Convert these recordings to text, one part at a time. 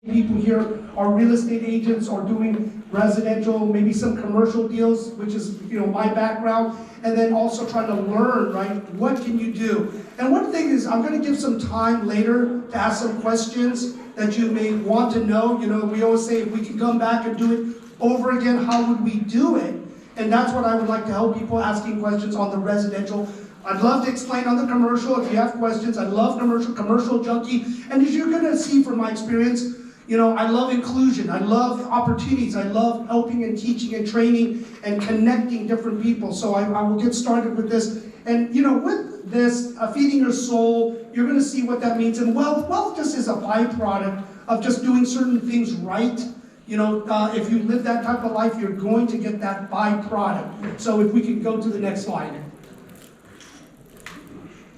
People here are real estate agents or doing residential, maybe some commercial deals, which is my background, and then also trying to learn, right? What can you do? And one thing is, I'm going to give some time later to ask some questions that you may want to know. We always say if we can come back and do it over again, how would we do it? And that's what I would like to help people asking questions on the residential. I'd love to explain on the commercial if you have questions. I love commercial junkie. And as you're going to see from my experience, I love inclusion. I love opportunities. I love helping and teaching and training and connecting different people. So I will get started with this. And with this, feeding your soul, you're going to see what that means. And wealth just is a byproduct of just doing certain things right. If you live that type of life, you're going to get that byproduct. So if we can go to the next slide.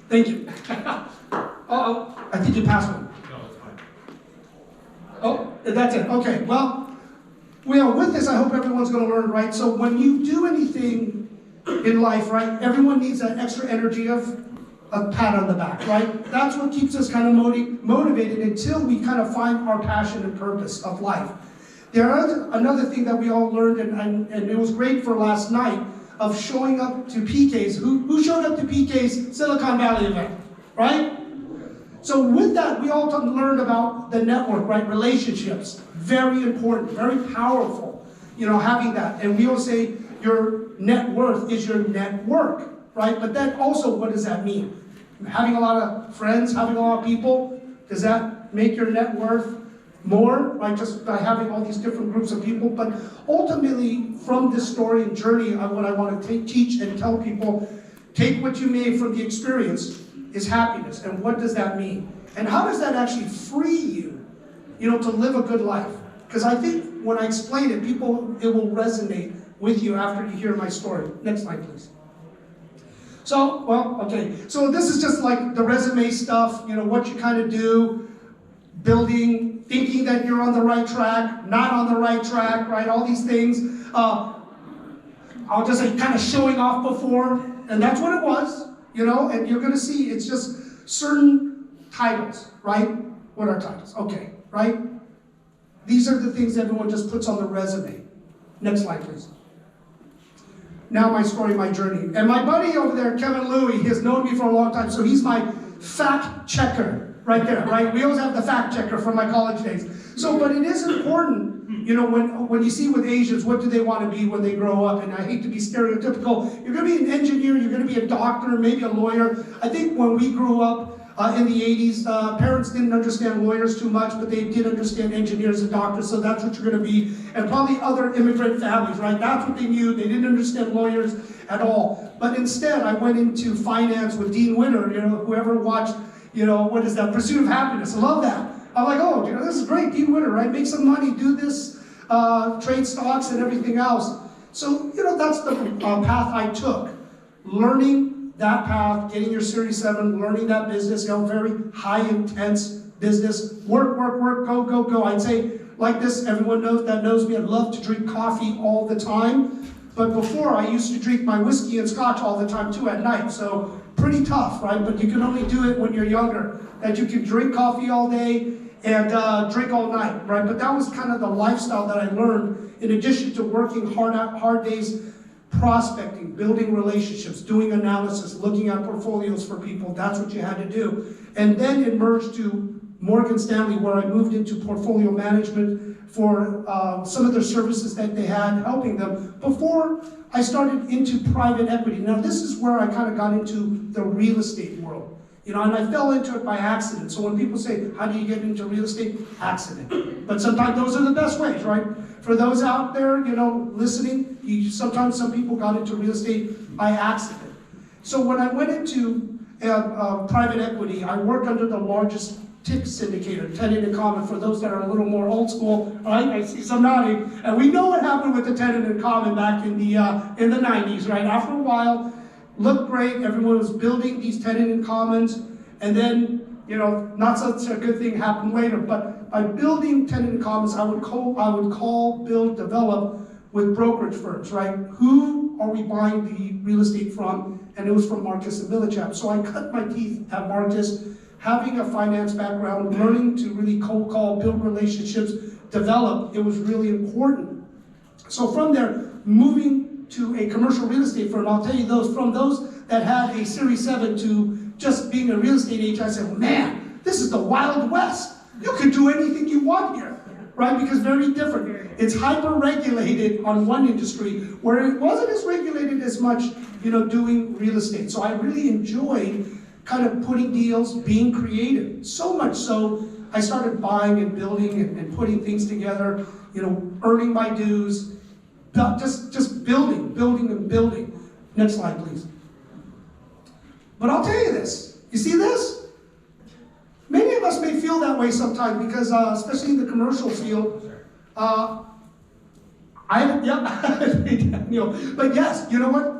Thank you. Uh-oh, I think you passed one. Oh, that's it. Okay, well, with this, I hope everyone's going to learn, right? So when you do anything in life, right, everyone needs that extra energy of a pat on the back, right? That's what keeps us kind of motivated until we kind of find our passion and purpose of life. Another thing that we all learned, and it was great for last night, of showing up to PK's. Who showed up to PK's Silicon Valley event, right? So with that, we all learned about the network, right? Relationships, very important, very powerful, having that. And we all say your net worth is your network, right? But then also, what does that mean? Having a lot of friends, having a lot of people, does that make your net worth more, right? Just by having all these different groups of people. But ultimately, from this story and journey, what I want to teach and tell people, take what you may from the experience, is happiness. And what does that mean? And how does that actually free you, to live a good life? Because I think when I explain it, it will resonate with you after you hear my story. Next slide, please. So, So this is just like the resume stuff, what you kind of do, building, thinking that you're on the right track, not on the right track, right? All these things. I'll just say kind of showing off before, and that's what it was. And you're going to see it's just certain titles, right? What are titles? Okay, right? These are the things everyone just puts on the resume. Next slide, please. Now my story, my journey. And my buddy over there, Kevin Louie, he has known me for a long time, so he's my fact checker right there, right? We always have the fact checker from my college days. But it is important, when you see with Asians, what do they want to be when they grow up? And I hate to be stereotypical. You're going to be an engineer, you're going to be a doctor, maybe a lawyer. I think when we grew up in the 80s, parents didn't understand lawyers too much, but they did understand engineers and doctors, so that's what you're going to be. And probably other immigrant families, right? That's what they knew. They didn't understand lawyers at all. But instead, I went into finance with Dean Winter, whoever watched, what is that? Pursuit of Happiness. I love that. I'm like, oh, this is great, Dean Winter, right? Make some money, do this, trade stocks and everything else. So, that's the path I took. Learning that path, getting your Series 7, learning that business, very high intense business. Work, go. I'd say like this, everyone knows me, I love to drink coffee all the time. But before, I used to drink my whiskey and scotch all the time too at night. So pretty tough, right? But you can only do it when you're younger. That you can drink coffee all day and drink all night, right? But that was kind of the lifestyle that I learned in addition to working hard days, prospecting, building relationships, doing analysis, looking at portfolios for people. That's what you had to do. And then it merged to Morgan Stanley, where I moved into portfolio management for some of their services that they had, helping them, before I started into private equity. Now this is where I kind of got into the real estate world. And I fell into it by accident. So when people say, how do you get into real estate? Accident. But sometimes those are the best ways, right? For those out there, listening, sometimes some people got into real estate by accident. So when I went into private equity, I worked under the largest TIC syndicator, tenant in common, for those that are a little more old school. Right? I see some nodding. And we know what happened with the tenant in common back in the 90s, right? After a while, looked great, everyone was building these tenant in commons, and then, not such a good thing happened later, but by building tenant in commons, I would call, build, develop with brokerage firms, right? Who are we buying the real estate from? And it was from Marcus and Millichap. So I cut my teeth at Marcus, having a finance background, learning to really cold call, build relationships, develop, it was really important. So from there, moving to a commercial real estate firm, I'll tell you from those that had a Series 7 to just being a real estate agent, I said, man, this is the Wild West. You can do anything you want here, right? Because very different. It's hyper-regulated on one industry, where it wasn't as regulated as much, doing real estate. So I really enjoyed kind of putting deals, being creative. So much so, I started buying and building and putting things together, earning my dues, just building and building. Next slide, please. But I'll tell you this. You see this? Many of us may feel that way sometimes because, especially in the commercial field, but yes, you know what?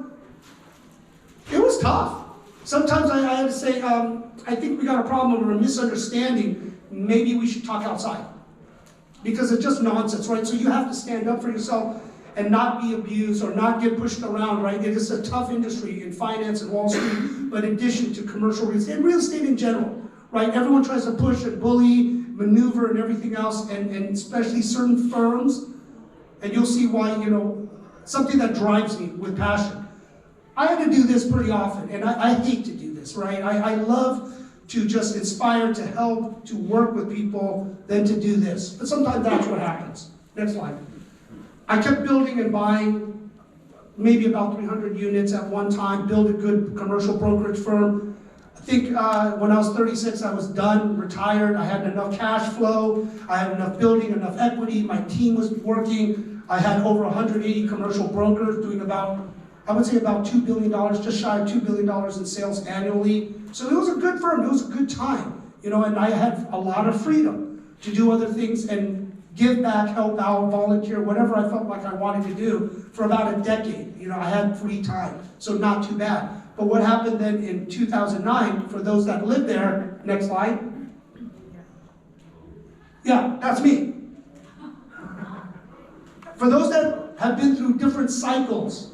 It was tough. Sometimes I had to say, I think we got a problem or a misunderstanding. Maybe we should talk outside. Because it's just nonsense, right? So you have to stand up for yourself and not be abused or not get pushed around, right? It is a tough industry in finance and Wall Street, but in addition to commercial real estate and real estate in general, right? Everyone tries to push and bully, maneuver and everything else, and especially certain firms, and you'll see why, something that drives me with passion. I had to do this pretty often, and I hate to do this, right? I love to just inspire, to help, to work with people, than to do this. But sometimes that's what happens. Next slide. I kept building and buying maybe about 300 units at one time, build a good commercial brokerage firm. I think when I was 36, I was done, retired. I had enough cash flow. I had enough building, enough equity. My team was working. I had over 180 commercial brokers doing about $2 billion, just shy of $2 billion in sales annually. So it was a good firm. It was a good time, and I had a lot of freedom to do other things and give back, help out, volunteer, whatever I felt like I wanted to do for about a decade. I had free time, so not too bad. But what happened then in 2009, for those that lived there, next slide. Yeah, that's me. For those that have been through different cycles,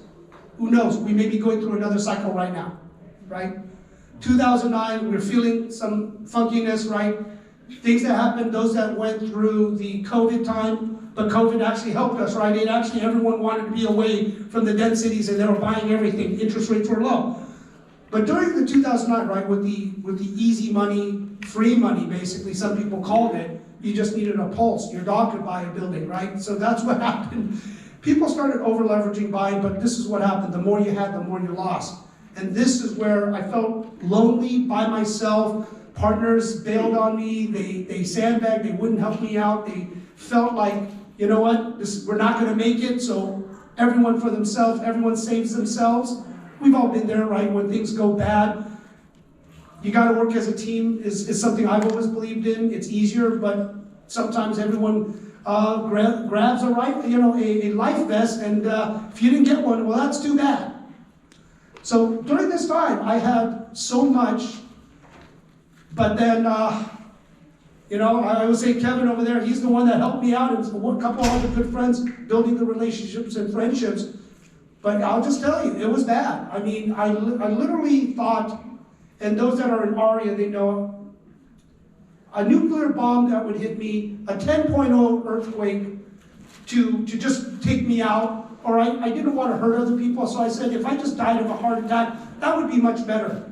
who knows, we may be going through another cycle right now, right? 2009, we're feeling some funkiness, right? Things that happened, those that went through the COVID time, but COVID actually helped us, right? Everyone wanted to be away from the dense cities and they were buying everything. Interest rates were low. But during the 2009, right, with the easy money, free money, basically, some people called it, you just needed a pulse. Your dog could buy a building, right? So that's what happened. People started over-leveraging buying, but this is what happened. The more you had, the more you lost. And this is where I felt lonely by myself. Partners bailed on me. They sandbagged. They wouldn't help me out. They felt like, you know what, we're not going to make it, so everyone for themselves, everyone saves themselves. We've all been there, right? When things go bad, you got to work as a team is something I've always believed in. It's easier, but sometimes everyone grabs a life vest, and if you didn't get one, well, that's too bad. So during this time, I had so much, but then, I would say Kevin over there, he's the one that helped me out, and a couple of other good friends, building the relationships and friendships. But I'll just tell you, it was bad. I mean, I literally thought, and those that are in ARIA, they know, a nuclear bomb that would hit me, a 10.0 earthquake to just take me out, or I didn't want to hurt other people, so I said, if I just died of a heart attack, that would be much better.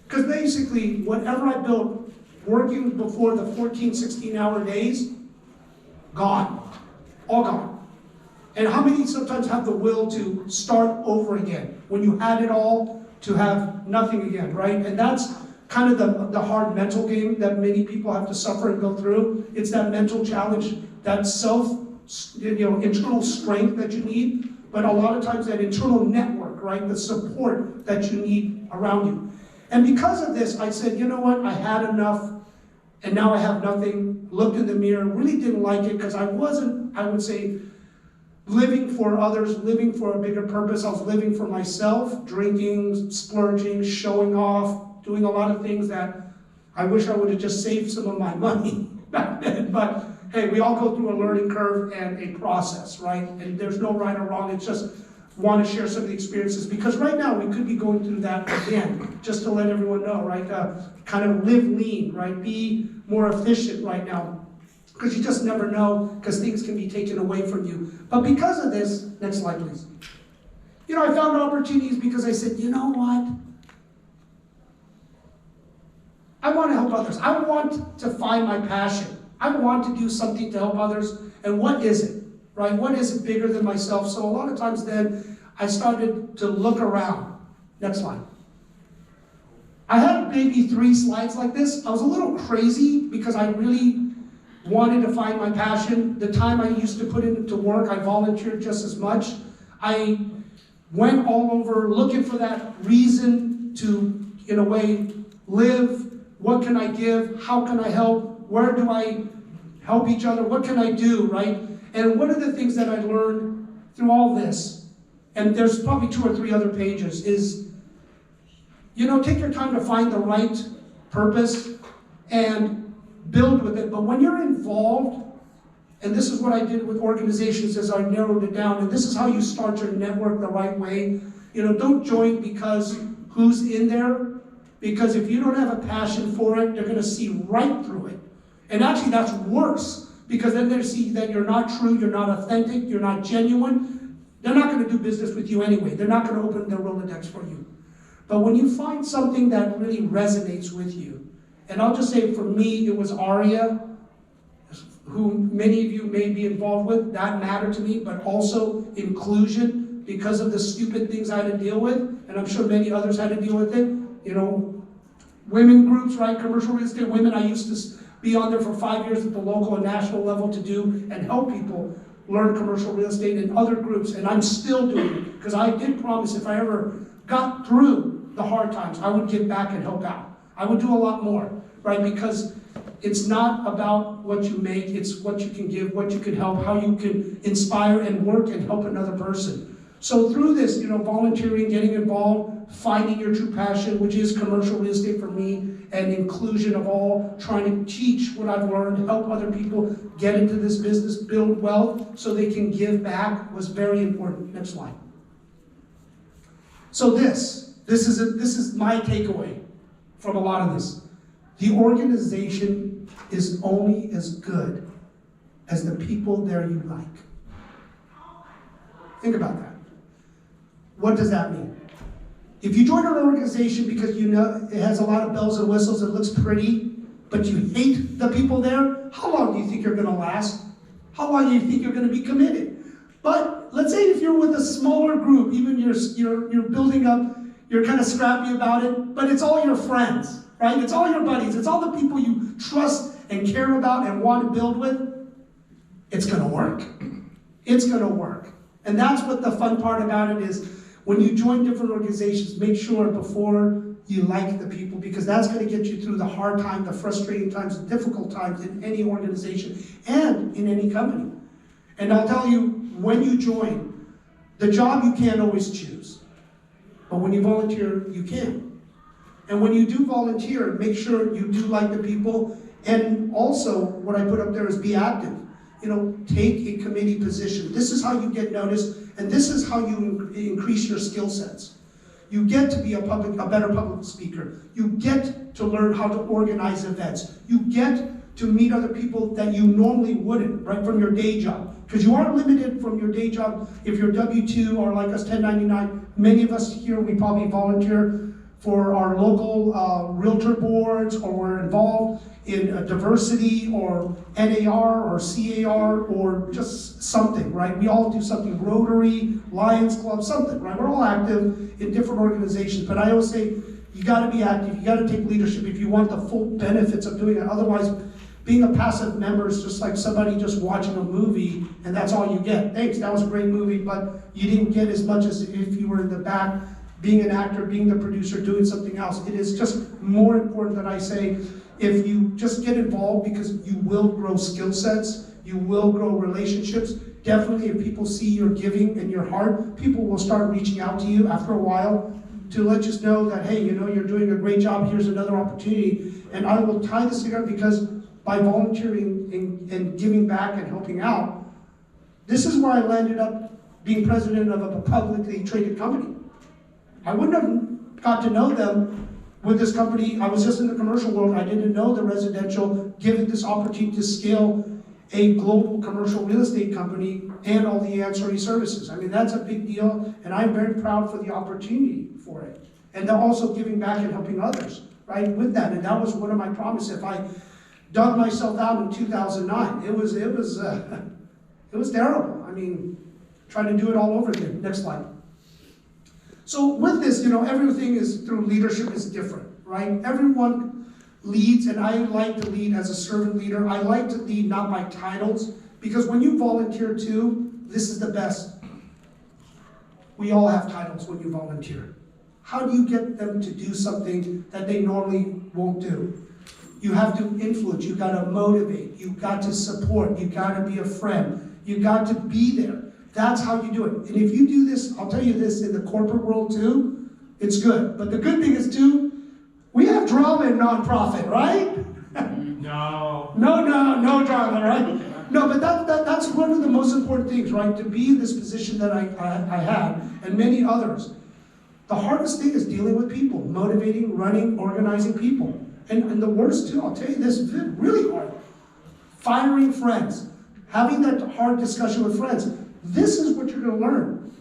Because basically, whatever I built, working before the 14, 16-hour days, gone. All gone. And how many sometimes have the will to start over again? When you had it all, to have nothing again, right? And that's kind of the hard mental game that many people have to suffer and go through. It's that mental challenge, that internal strength that you need, but a lot of times that internal network, right? The support that you need around you. And because of this, I said, you know what? I had enough, and now I have nothing. Looked in the mirror, really didn't like it, because I wasn't, I would say, living for others, living for a bigger purpose. I was living for myself, drinking, splurging, showing off, doing a lot of things that I wish I would have just saved some of my money back then. But hey, we all go through a learning curve and a process, right? And there's no right or wrong. It's just want to share some of the experiences, because right now we could be going through that again, just to let everyone know, right? Kind of live lean, right? Be more efficient right now, because you just never know, because things can be taken away from you. But because of this, next slide please. You know, I found opportunities because I said, you know what? I want to help others. I want to find my passion. I want to do something to help others. And what is it, right? What is it bigger than myself? So a lot of times then, I started to look around. Next slide. I had maybe 3 slides like this. I was a little crazy because I really wanted to find my passion. The time I used to put into work, I volunteered just as much. I went all over looking for that reason to, in a way, live. What can I give? How can I help? Where do I help each other? What can I do, right? And one of the things that I learned through all this, and there's probably 2 or 3 other pages, is, you know, take your time to find the right purpose and build with it. But when you're involved, and this is what I did with organizations as I narrowed it down, and this is how you start your network the right way. You know, don't join because who's in there, because if you don't have a passion for it, they're gonna see right through it. And actually that's worse, because then they see that you're not true, you're not authentic, you're not genuine. They're not gonna do business with you anyway. They're not gonna open their Rolodex for you. But when you find something that really resonates with you, and I'll just say for me, it was Aria, who many of you may be involved with, that mattered to me, but also inclusion, because of the stupid things I had to deal with, and I'm sure many others had to deal with it. You know, women groups, right, commercial real estate women, I used to be on there for 5 years at the local and national level to do and help people learn commercial real estate in other groups, and I'm still doing it, because I did promise if I ever got through the hard times, I would give back and help out. I would do a lot more, right, because it's not about what you make, it's what you can give, what you can help, how you can inspire and work and help another person. So through this, you know, volunteering, getting involved, finding your true passion, which is commercial real estate for me, and inclusion of all, trying to teach what I've learned, help other people get into this business, build wealth so they can give back, was very important. Next slide. So this is my takeaway from a lot of this. The organization is only as good as the people there you like. Think about that. What does that mean? If you join an organization because you know it has a lot of bells and whistles, it looks pretty, but you hate the people there, how long do you think you're going to last? How long do you think you're going to be committed? But let's say if you're with a smaller group, even you're building up, you're kind of scrappy about it, but it's all your friends, right? It's all your buddies. It's all the people you trust and care about and want to build with. It's going to work. It's going to work. And that's what the fun part about it is. When you join different organizations, make sure before you like the people, because that's going to get you through the hard times, the frustrating times, the difficult times in any organization and in any company. And I'll tell you, when you join, the job you can't always choose. But when you volunteer, you can. And when you do volunteer, make sure you do like the people. And also, what I put up there is be active. You know, take a committee position. This is how you get noticed, and this is how you increase your skill sets. You get to be a better public speaker. You get to learn how to organize events. You get to meet other people that you normally wouldn't, right, from your day job. Because you are limited from your day job if you're W-2 or like us 1099. Many of us here, we probably volunteer for our local realtor boards, or we're involved in diversity or NAR or CAR or just something, right? We all do something, Rotary, Lions Club, something, right? We're all active in different organizations, but I always say you gotta be active, you gotta take leadership if you want the full benefits of doing it. Otherwise, being a passive member is just like somebody just watching a movie and that's all you get. Thanks, that was a great movie, but you didn't get as much as if you were in the back, being an actor, being the producer, doing something else. It is just more important that I say, if you just get involved, because you will grow skill sets, you will grow relationships. Definitely if people see your giving and your heart, people will start reaching out to you after a while to let you know that, hey, you know, you're doing a great job, here's another opportunity. And I will tie this together because by volunteering and giving back and helping out, this is where I landed up being president of a publicly traded company. I wouldn't have got to know them with this company. I was just in the commercial world. I didn't know the residential, given this opportunity to scale a global commercial real estate company and all the ancillary services. I mean, that's a big deal, and I'm very proud for the opportunity for it. And they're also giving back and helping others, right, with that. And that was one of my promises. If I dug myself out in 2009, it was terrible. I mean, trying to do it all over again. Next slide. So with this, everything is through leadership is different, right? Everyone leads, and I like to lead as a servant leader. I like to lead not by titles, because when you volunteer too, this is the best. We all have titles when you volunteer. How do you get them to do something that they normally won't do? You have to influence, you got to motivate, you got to support, you got to be a friend, you got to be there. That's how you do it. And if you do this, I'll tell you this, in the corporate world too, it's good. But the good thing is too, we have drama in nonprofit, right? No drama, right? No, but that's one of the most important things, right? To be in this position that I had, and many others. The hardest thing is dealing with people, motivating, running, organizing people. And the worst too, I'll tell you this, is really hard. Firing friends, having that hard discussion with friends. This is what you're going to learn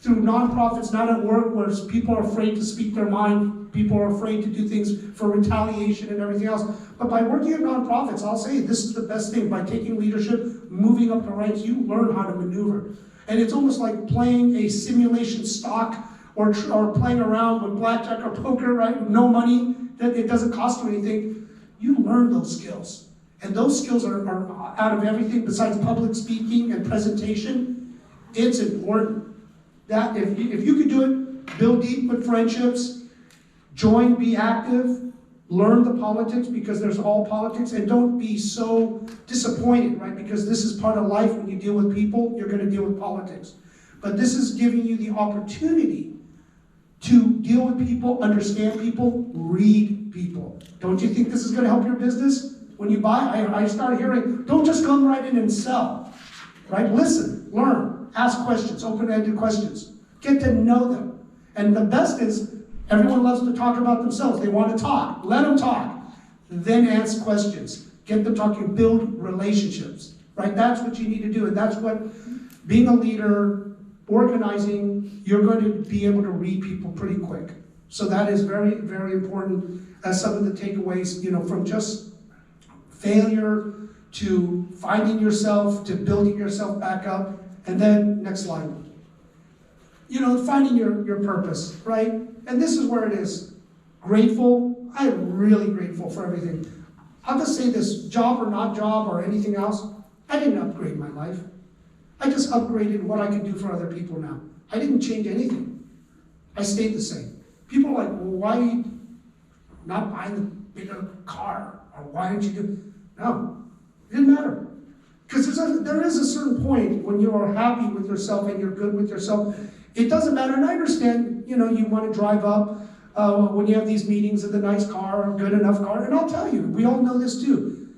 through nonprofits, not at work, where people are afraid to speak their mind, people are afraid to do things for retaliation and everything else. But by working at nonprofits, I'll say this is the best thing. By taking leadership, moving up the ranks, you learn how to maneuver. And it's almost like playing a simulation stock or playing around with blackjack or poker, right? With no money, that it doesn't cost you anything. You learn those skills. And those skills are out of everything besides public speaking and presentation. It's important that if you could do it, build deep with friendships, join, be active, learn the politics, because there's all politics, and don't be so disappointed, right? Because this is part of life. When you deal with people, you're going to deal with politics. But this is giving you the opportunity to deal with people, understand people, read people. Don't you think this is going to help your business? When you buy, I started hearing, don't just come right in and sell, right? Listen, learn, ask questions, open-ended questions. Get to know them. And the best is, everyone loves to talk about themselves. They want to talk. Let them talk. Then ask questions. Get them talking, build relationships, right? That's what you need to do. And that's what being a leader, organizing, you're going to be able to read people pretty quick. So that is very, very important as some of the takeaways, from just failure to finding yourself, to building yourself back up. And then, next slide. Finding your purpose, right? And this is where it is. Grateful. I am really grateful for everything. I'll just say this, job or not job or anything else, I didn't upgrade my life. I just upgraded what I can do for other people now. I didn't change anything. I stayed the same. People are like, well, why are you not buying the bigger car? Or why didn't you do? No, it didn't matter. Because there is a certain point when you are happy with yourself and you're good with yourself. It doesn't matter, and I understand, you want to drive up when you have these meetings in the nice car or good enough car. And I'll tell you, we all know this too.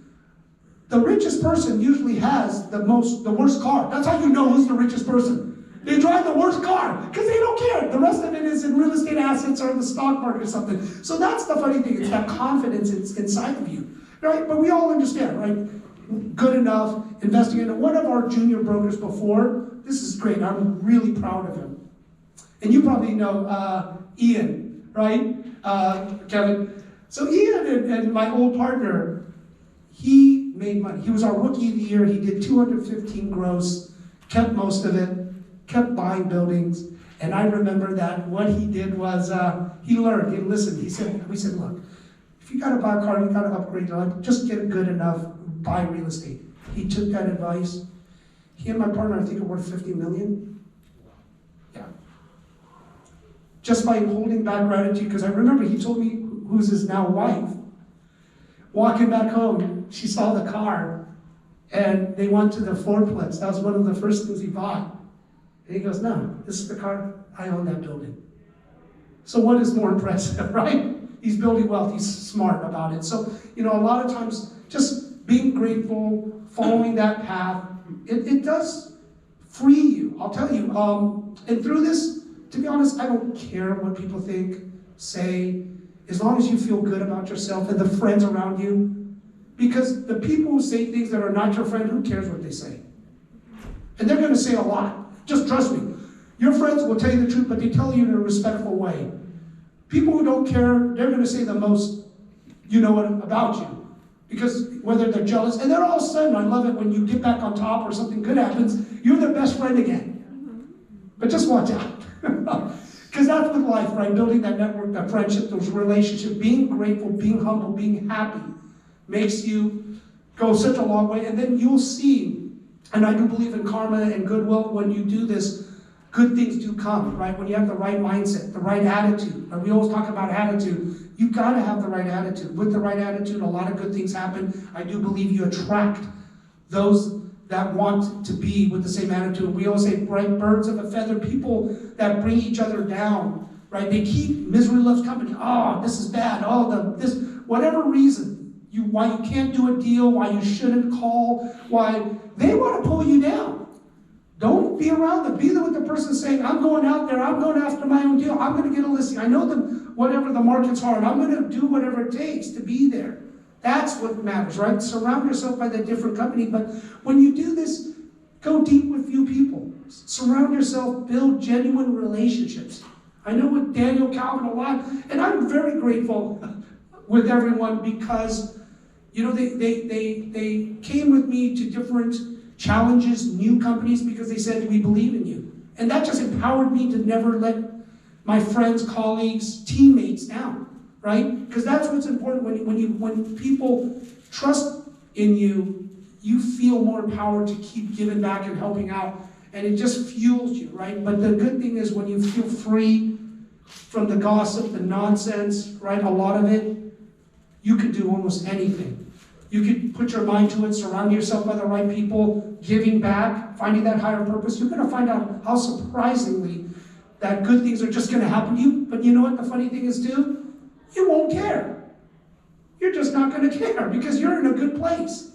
The richest person usually has the worst car. That's how you know who's the richest person. They drive the worst car because they don't care. The rest of it is in real estate assets or in the stock market or something. So that's the funny thing. It's that confidence inside of you, right? But we all understand, right? Good enough, investing in it. One of our junior brokers before, this is great. I'm really proud of him. And you probably know Ian, right? Kevin. So Ian and my old partner, he made money. He was our rookie of the year. He did 215 gross, kept most of it, kept buying buildings. And I remember that what he did was he learned, he listened. We said, look, if you got to buy a car, you got to upgrade your life. Just get it good enough, buy real estate. He took that advice. He and my partner, I think, are worth $50 million. Yeah. Just by holding back gratitude, because I remember he told me, who's his now wife, walking back home, she saw the car, and they went to the fourplex. That was one of the first things he bought. And he goes, no, this is the car, I own that building. So what is more impressive, right? He's building wealth, he's smart about it. So, a lot of times, just being grateful, following that path, it does free you. I'll tell you, and through this, to be honest, I don't care what people think, say, as long as you feel good about yourself and the friends around you. Because the people who say things that are not your friend, who cares what they say? And they're going to say a lot. Just trust me. Your friends will tell you the truth, but they tell you in a respectful way. People who don't care, they're going to say the most, you know what, about you. Because whether they're jealous, and then all of a sudden, I love it when you get back on top or something good happens, you're their best friend again. But just watch out. Because that's with life, right? Building that network, that friendship, those relationships, being grateful, being humble, being happy makes you go such a long way. And then you'll see, and I do believe in karma and goodwill, when you do this, good things do come, right? When you have the right mindset, the right attitude. And we always talk about attitude. You got to have the right attitude. With the right attitude, a lot of good things happen. I do believe you attract those that want to be with the same attitude. We always say, bright birds of a feather, people that bring each other down, right? They keep, misery loves company. Oh, this is bad. Oh, this, whatever reason, why you can't do a deal, why you shouldn't call, why they want to pull you down. Don't be around them. Be there with the person saying, I'm going out there, I'm going after my own deal, I'm going to get a listing. I know them, whatever the market's hard, I'm going to do whatever it takes to be there. That's what matters, right? Surround yourself by that different company. But when you do this, go deep with few people. Surround yourself, build genuine relationships. I know with Daniel Calvin a lot, and I'm very grateful with everyone because, you know, they came with me to different challenges, new companies, because they said, we believe in you. And that just empowered me to never let my friends, colleagues, teammates down, right? Because that's what's important. When people trust in you, you feel more empowered to keep giving back and helping out. And it just fuels you, right? But the good thing is when you feel free from the gossip, the nonsense, right? A lot of it, you can do almost anything. You can put your mind to it, surround yourself by the right people, giving back, finding that higher purpose. You're going to find out how surprisingly that good things are just going to happen to you. But you know what the funny thing is too? You won't care. You're just not going to care because you're in a good place.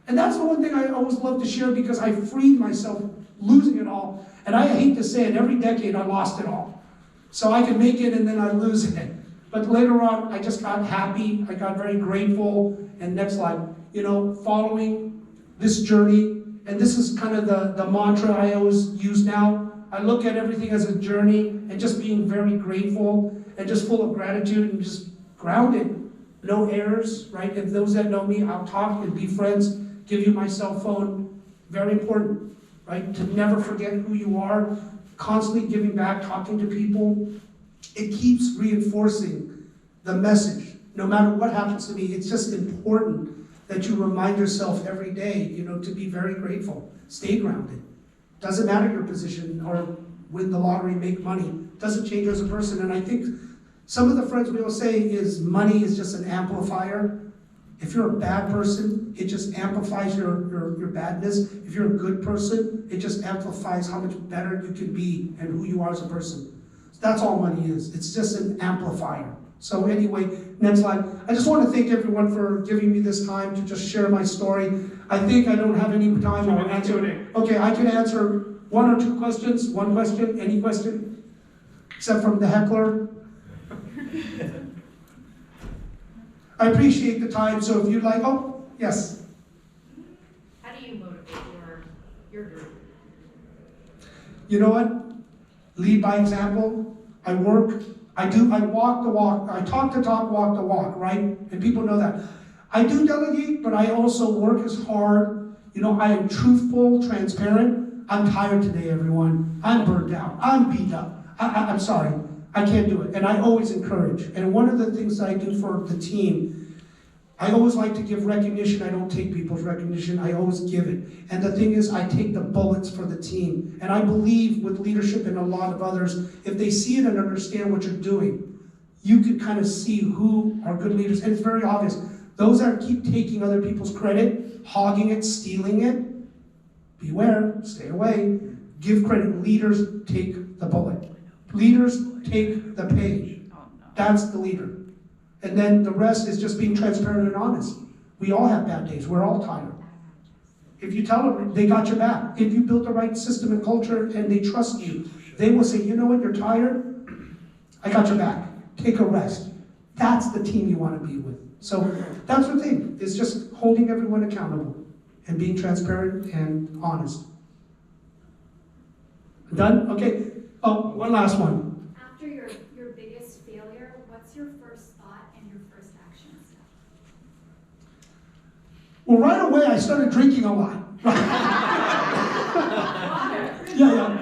And that's the one thing I always love to share because I freed myself losing it all. And I hate to say it, every decade I lost it all. So I can make it and then I lose it. But later on, I just got happy, I got very grateful, and next slide, you know, following this journey, and this is kind of the mantra I always use now. I look at everything as a journey, and just being very grateful, and just full of gratitude, and just grounded. No errors, right? If those that know me, I'll talk and be friends, give you my cell phone. Very important, right? To never forget who you are, constantly giving back, talking to people. It keeps reinforcing the message. No matter what happens to me, it's just important that you remind yourself every day, you know, to be very grateful. Stay grounded. Doesn't matter your position or win the lottery, make money. Doesn't change you as a person. And I think some of the friends we will say is money is just an amplifier. If you're a bad person, it just amplifies your badness. If you're a good person, it just amplifies how much better you can be and who you are as a person. That's all money is. It's just an amplifier. So anyway, next slide. I just want to thank everyone for giving me this time to just share my story. I think I don't have any time. I'll answer. Okay, I can answer one or two questions. One question, any question, except from the heckler. I appreciate the time. So if you'd like, oh yes. How do you motivate your group? You know what? Lead by example. I walk the walk. I talk the talk, walk the walk, right? And people know that. I do delegate, but I also work as hard. You know, I am truthful, transparent. I'm tired today, everyone. I'm burnt out. I'm beat up. I'm sorry. I can't do it. And I always encourage. And one of the things that I do for the team, I always like to give recognition. I don't take people's recognition. I always give it. And the thing is, I take the bullets for the team. And I believe with leadership and a lot of others, if they see it and understand what you're doing, you can kind of see who are good leaders. And it's very obvious. Those that keep taking other people's credit, hogging it, stealing it, beware, stay away. Give credit. Leaders take the bullet. Leaders take the page. That's the leader. And then the rest is just being transparent and honest. We all have bad days. We're all tired. If you tell them, they got your back. If you build the right system and culture and they trust you, they will say, you know what, you're tired? I got your back. Take a rest. That's the team you want to be with. So that's the thing, is just holding everyone accountable and being transparent and honest. Done? Okay. Oh, one last one. After your biggest failure, what's your first thought and your first action step? Well, right away I started drinking a lot. Yeah.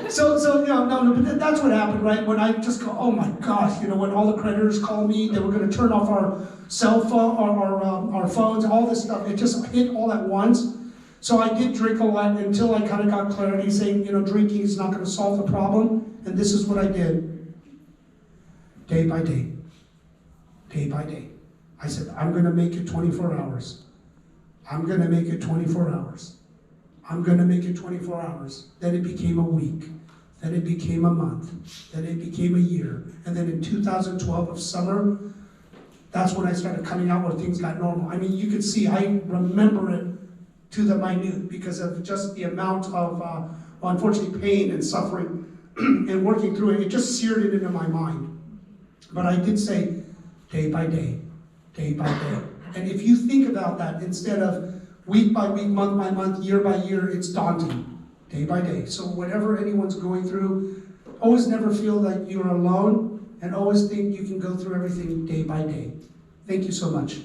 So no, but that's what happened, right? When I just go, oh my gosh, when all the creditors called me, they were going to turn off our cell phone, our phones, all this stuff. It just hit all at once. So I did drink a lot until I kind of got clarity, saying, drinking is not going to solve the problem. And this is what I did, day by day, day by day. I said, I'm going to make it 24 hours. I'm going to make it 24 hours. I'm going to make it 24 hours. Then it became a week. Then it became a month. Then it became a year. And then in 2012 of summer, that's when I started coming out where things got normal. I mean, you could see, I remember it to the minute because of just the amount of, unfortunately, pain and suffering and working through it. It just seared it into my mind. But I did say, day by day, day by day. And if you think about that, instead of week by week, month by month, year by year, it's daunting, day by day. So whatever anyone's going through, always never feel like you're alone, and always think you can go through everything day by day. Thank you so much.